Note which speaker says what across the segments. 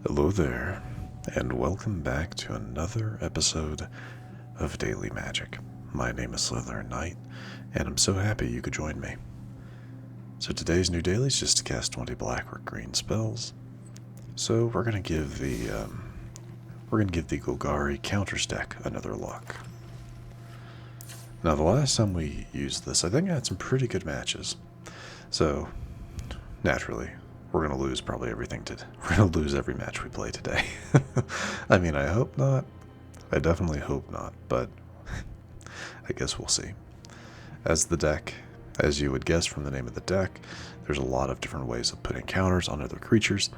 Speaker 1: Hello there, and welcome back to another episode of Daily Magic. My name is SlytherinKnight, and I'm so happy you could join me. So today's new daily is just to cast 20 black or green spells. So we're gonna give the Golgari Counters deck another look. Now the last time we used this, I think I had some pretty good matches. So naturally, we're going to lose probably everything we're going to lose every match we play today. I mean, I hope not. I definitely hope not, but I guess we'll see. As you would guess from the name of the deck, there's a lot of different ways of putting counters on other creatures.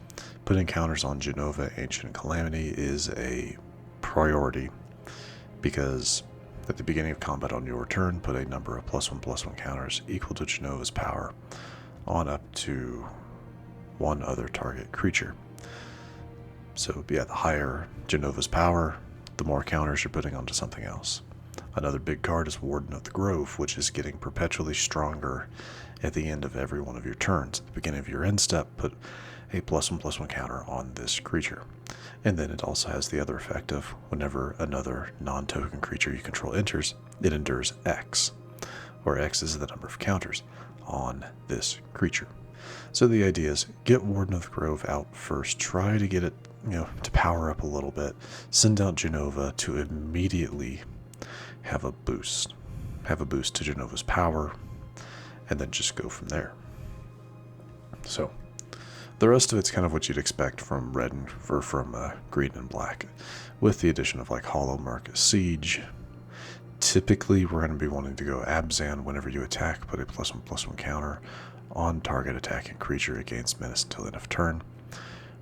Speaker 1: Putting counters on Jenova, Ancient Calamity is a priority because at the beginning of combat on your turn, put a number of +1/+1 counters equal to Jenova's power on up to one other target creature. So yeah, the higher Jenova's power, the more counters you're putting onto something else. Another big card is Warden of the Grove, which is getting perpetually stronger at the end of every one of your turns. At the beginning of your end step, put a +1/+1 counter on this creature. And then it also has the other effect of whenever another non-token creature you control enters, it endures X, where X is the number of counters on this creature. So the idea is get Warden of the Grove out first, try to get it, to power up a little bit, send out Jenova to immediately have a boost to Jenova's power, and then just go from there. So the rest of it's kind of what you'd expect from green and black, with the addition of like Hollowmurk Siege. Typically, we're going to be wanting to go Abzan whenever you attack, put a +1/+1 counter on target attacking creature against menace until end of turn.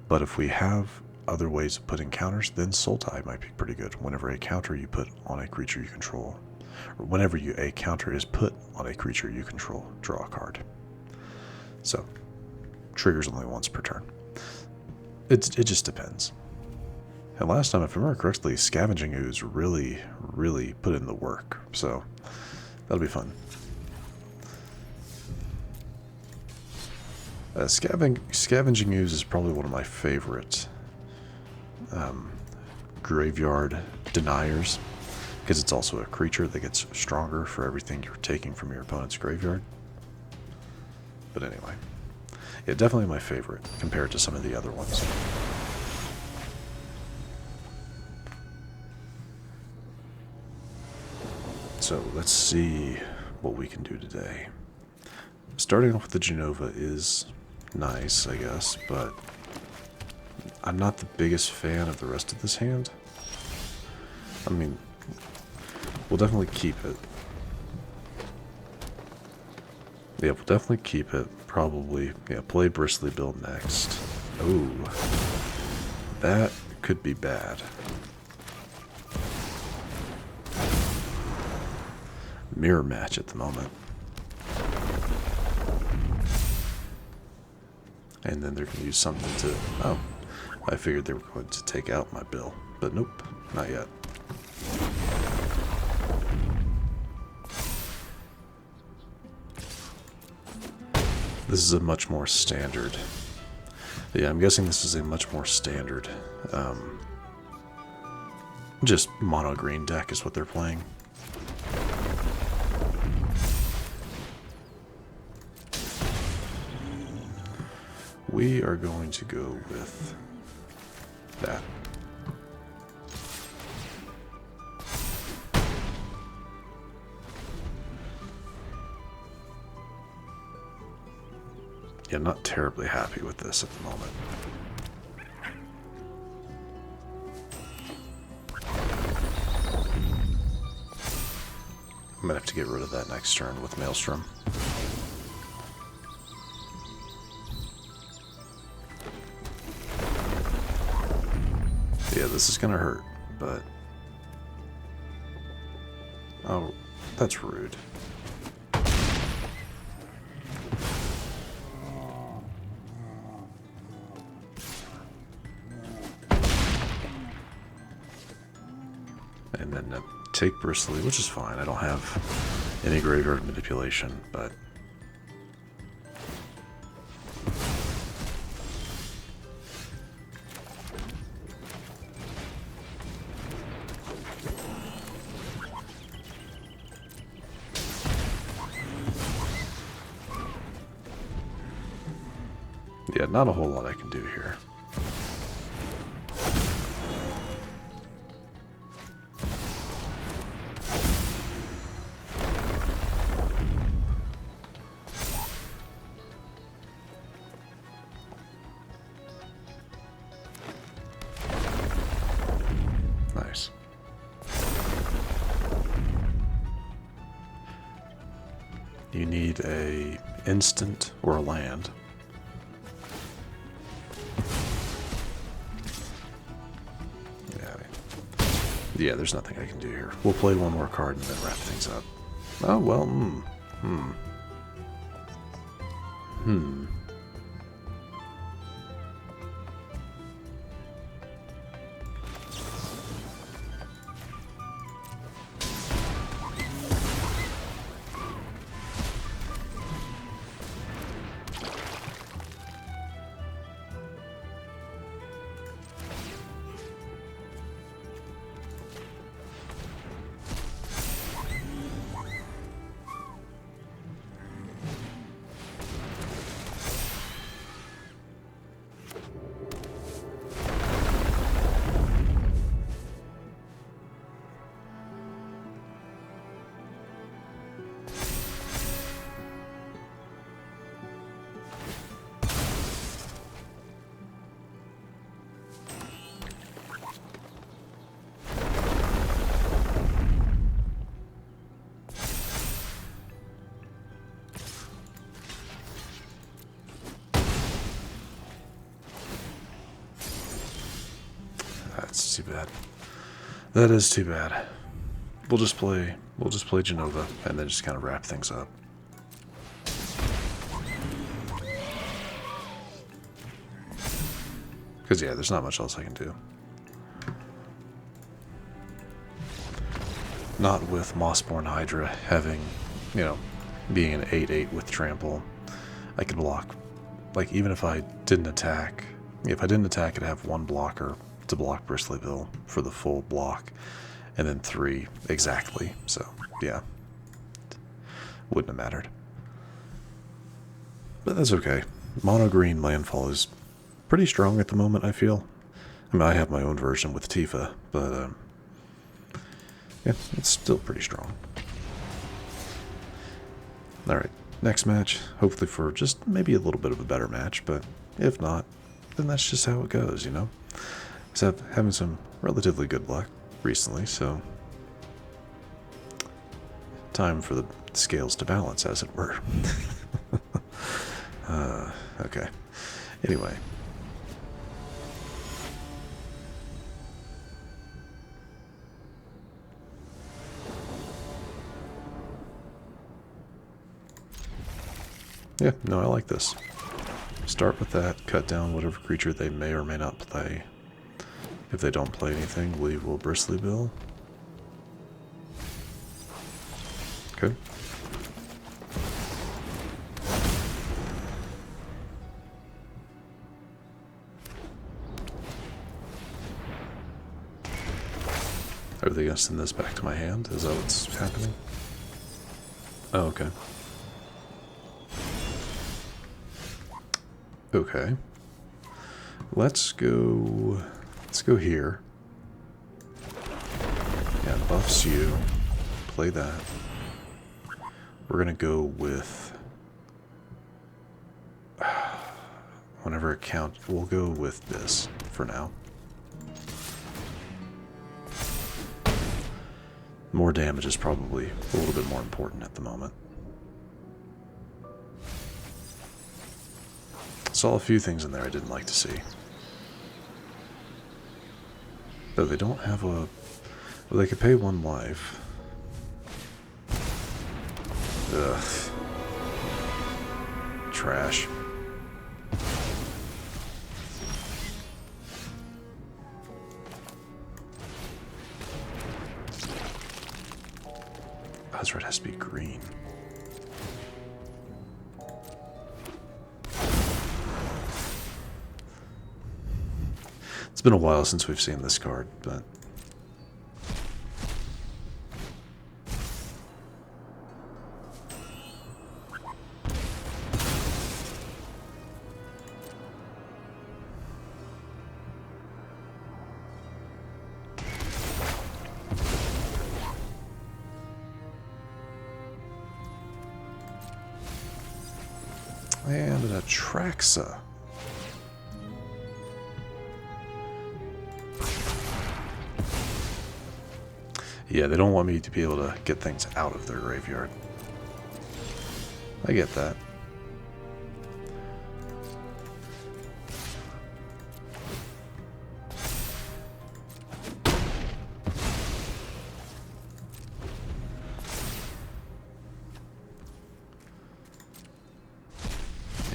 Speaker 1: But if we have other ways of putting counters, then Sultai might be pretty good. Whenever a counter you put on a creature you control, or whenever a counter is put on a creature you control, draw a card. So, triggers only once per turn. It just depends. And last time, if I remember correctly, Scavenging Ooze really put in the work, so that'll be fun. Scavenging Ooze is probably one of my favorite graveyard deniers, because it's also a creature that gets stronger for everything you're taking from your opponent's graveyard. But anyway, yeah, definitely my favorite compared to some of the other ones. So let's see what we can do today. Starting off with the Jenova is nice, I guess, but I'm not the biggest fan of the rest of this hand. I mean, we'll definitely keep it. Yeah, we'll definitely keep it. Probably, yeah, play Bristly build next. Oh, that could be bad. Mirror match at the moment. And then they're going to use something to... Oh, I figured they were going to take out my bill. But nope, not yet. This is a much more standard... Yeah, I'm guessing this is a much more standard... just mono green deck is what they're playing. We are going to go with that. Yeah, not terribly happy with this at the moment. I'm gonna have to get rid of that next turn with Maelstrom. Yeah, this is gonna hurt, but... Oh, that's rude. And then take Bristly, which is fine. I don't have any graveyard manipulation, but... Yeah, not a whole lot I can do here. Nice. You need a instant or a land. Yeah, there's nothing I can do here. We'll play one more card and then wrap things up. Oh, well, that's too bad. That is too bad. We'll just play Jenova and then just kind of wrap things up. Because yeah, there's not much else I can do. Not with Mossborn Hydra having, you know, being an 8/8 with trample. I could block. Like, even if I didn't attack, I'd have one blocker to block Bristlyville for the full block, and then 3 exactly. So, yeah. Wouldn't have mattered. But that's okay. Mono green landfall is pretty strong at the moment, I feel. I mean, I have my own version with Tifa, but, yeah, it's still pretty strong. Alright, next match. Hopefully for just maybe a little bit of a better match, but if not, then that's just how it goes, you know? So having some relatively good luck recently, so time for the scales to balance, as it were. Okay. Anyway. Yeah, no, I like this. Start with that, cut down whatever creature they may or may not play. If they don't play anything, we will Bristlyville. Okay. Are they going to send this back to my hand? Is that what's happening? Oh, okay. Okay. Let's go here. Yeah, buffs you. Play that. We're gonna go with whenever it counts. We'll go with this for now. More damage is probably a little bit more important at the moment. Saw a few things in there I didn't like to see. Though they don't have a... Well, they could pay 1 life. Ugh. Trash. That's right, it has to be green. It's been a while since we've seen this card, but... And an Atraxa. Yeah, they don't want me to be able to get things out of their graveyard. I get that.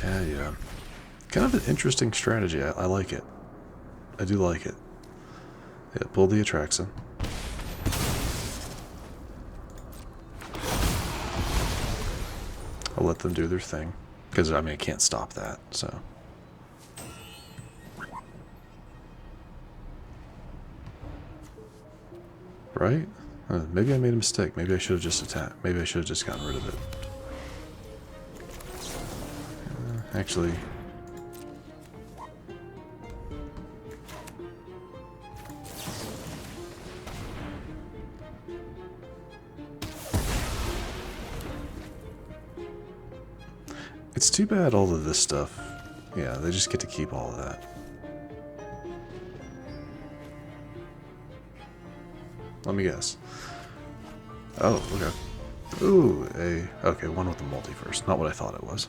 Speaker 1: Yeah. Kind of an interesting strategy. I like it. I do like it. Yeah, pull the Atraxa. I'll let them do their thing. Because, I mean, I can't stop that, so. Right? Maybe I made a mistake. Maybe I should have just attacked. Maybe I should have just gotten rid of it. Actually... It's too bad all of this stuff. Yeah, they just get to keep all of that. Let me guess. Oh, okay. Ooh, okay, one with the multi first. Not what I thought it was.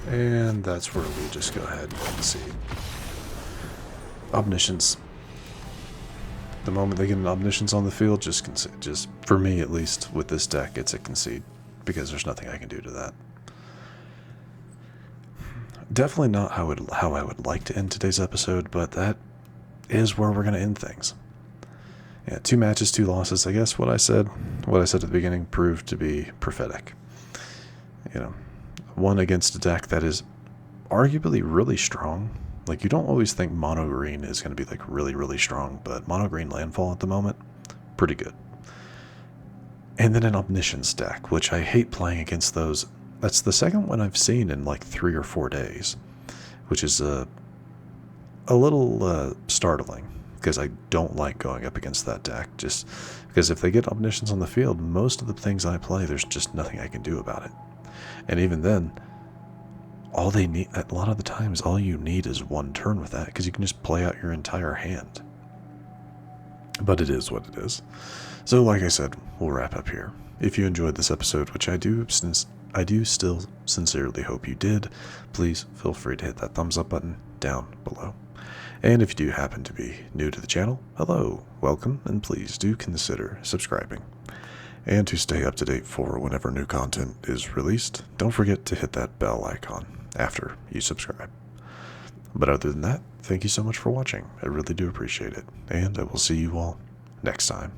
Speaker 1: And that's where we just go ahead and concede. Omniscience. The moment they get an Omniscience on the field, just concede. Just, for me at least, with this deck, it's a concede. Because there's nothing I can do to that. Definitely not how I would like to end today's episode, but that is where we're going to end things. Yeah, 2 matches, 2 losses. I guess what I said at the beginning proved to be prophetic. You know, one against a deck that is arguably really strong. Like, you don't always think mono green is going to be like really, really strong, but mono green landfall at the moment, pretty good. And then an Omniscience deck, which I hate playing against those. That's the second one I've seen in like 3 or 4 days, which is a little startling, because I don't like going up against that deck, just because if they get Omniscience on the field, most of the things I play, there's just nothing I can do about it. And even then, all they need, a lot of the times, all you need is 1 turn with that, because you can just play out your entire hand. But it is what it is. So like I said, we'll wrap up here. If you enjoyed this episode, which I do still sincerely hope you did, please feel free to hit that thumbs up button down below. And if you do happen to be new to the channel, hello, welcome, and please do consider subscribing. And to stay up to date for whenever new content is released, don't forget to hit that bell icon after you subscribe. But other than that, thank you so much for watching. I really do appreciate it, and I will see you all next time.